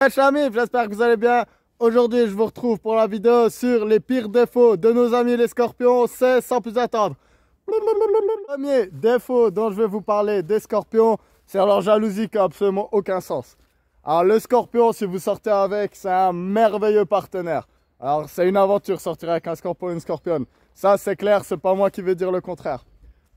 Hey, chers amis, j'espère que vous allez bien. Aujourd'hui, je vous retrouve pour la vidéo sur les pires défauts de nos amis les scorpions. C'est sans plus attendre. Le premier défaut dont je vais vous parler des scorpions, c'est leur jalousie qui n'a absolument aucun sens. Alors, le scorpion, si vous sortez avec, c'est un merveilleux partenaire. Alors, c'est une aventure sortir avec un scorpion et une scorpionne. Ça, c'est clair, c'est pas moi qui vais dire le contraire.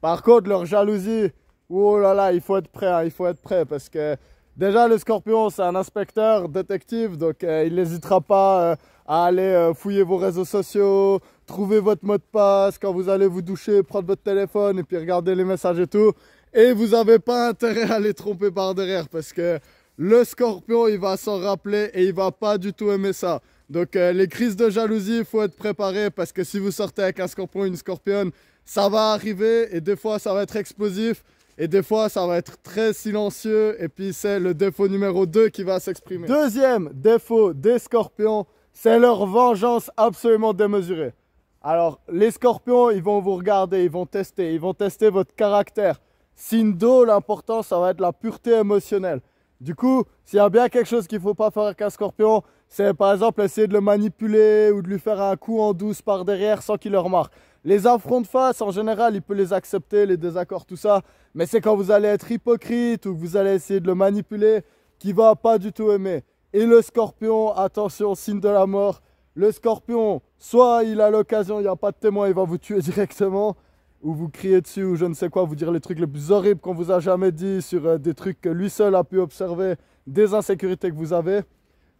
Par contre, leur jalousie, oh là là, il faut être prêt, hein, il faut être prêt parce que déjà, le scorpion, c'est un inspecteur, détective, donc il n'hésitera pas à aller fouiller vos réseaux sociaux, trouver votre mot de passe quand vous allez vous doucher, prendre votre téléphone et puis regarder les messages et tout. Et vous n'avez pas intérêt à les tromper par derrière parce que le scorpion, il va s'en rappeler et il va pas du tout aimer ça. Donc les crises de jalousie, il faut être préparé parce que si vous sortez avec un scorpion ou une scorpionne, ça va arriver et des fois ça va être explosif. Et des fois, ça va être très silencieux. Et puis, c'est le défaut numéro 2 qui va s'exprimer. Deuxième défaut des scorpions, c'est leur vengeance absolument démesurée. Alors, les scorpions, ils vont vous regarder, ils vont tester votre caractère. Signe d'eau, l'important, ça va être la pureté émotionnelle. Du coup, s'il y a bien quelque chose qu'il ne faut pas faire avec un scorpion, c'est par exemple essayer de le manipuler ou de lui faire un coup en douce par derrière sans qu'il le remarque. Les affronts de face, en général, il peut les accepter, les désaccords, tout ça. Mais c'est quand vous allez être hypocrite ou que vous allez essayer de le manipuler qu'il va pas du tout aimer. Et le scorpion, attention, signe de la mort. Le scorpion, soit il a l'occasion, il n'y a pas de témoin, il va vous tuer directement. Ou vous crier dessus ou je ne sais quoi, vous dire les trucs les plus horribles qu'on vous a jamais dit sur des trucs que lui seul a pu observer, des insécurités que vous avez.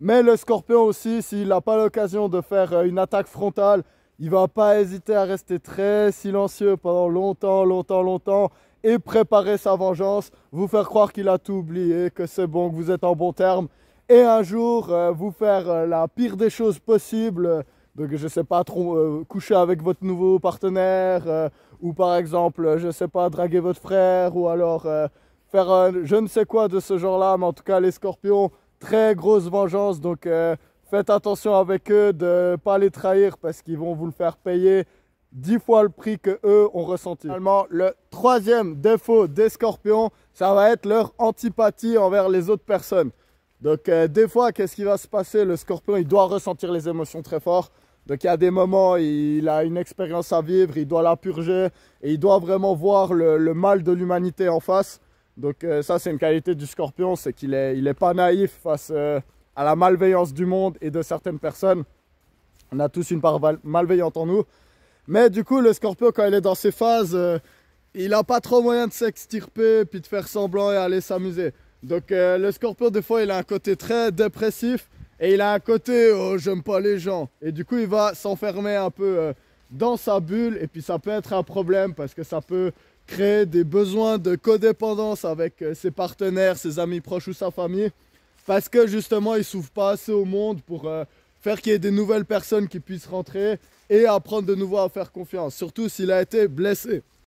Mais le scorpion aussi, s'il n'a pas l'occasion de faire une attaque frontale, il va pas hésiter à rester très silencieux pendant longtemps et préparer sa vengeance, vous faire croire qu'il a tout oublié, que c'est bon, que vous êtes en bon terme et un jour vous faire la pire des choses possibles, donc je sais pas trop, coucher avec votre nouveau partenaire ou par exemple, je sais pas, draguer votre frère ou alors faire je ne sais quoi de ce genre-là, mais en tout cas les scorpions, très grosse vengeance, donc faites attention avec eux de ne pas les trahir parce qu'ils vont vous le faire payer 10 fois le prix que eux ont ressenti. Finalement, le troisième défaut des scorpions, ça va être leur antipathie envers les autres personnes. Donc des fois, qu'est-ce qui va se passer? Le scorpion, il doit ressentir les émotions très fort. Donc il y a des moments, il a une expérience à vivre, il doit la purger et il doit vraiment voir le mal de l'humanité en face. Donc ça, c'est une qualité du scorpion, c'est qu'il est pas naïf face à la malveillance du monde et de certaines personnes. On a tous une part malveillante en nous. Mais du coup, le scorpion, quand il est dans ces phases, il n'a pas trop moyen de s'extirper puis de faire semblant et aller s'amuser. Donc le scorpion, des fois, il a un côté très dépressif et il a un côté oh, j'aime pas les gens. Et du coup, il va s'enfermer un peu dans sa bulle et puis ça peut être un problème parce que ça peut créer des besoins de codépendance avec ses partenaires, ses amis proches ou sa famille. Parce que justement, il ne s'ouvre pas assez au monde pour faire qu'il y ait des nouvelles personnes qui puissent rentrer et apprendre de nouveau à faire confiance. Surtout s'il a été blessé.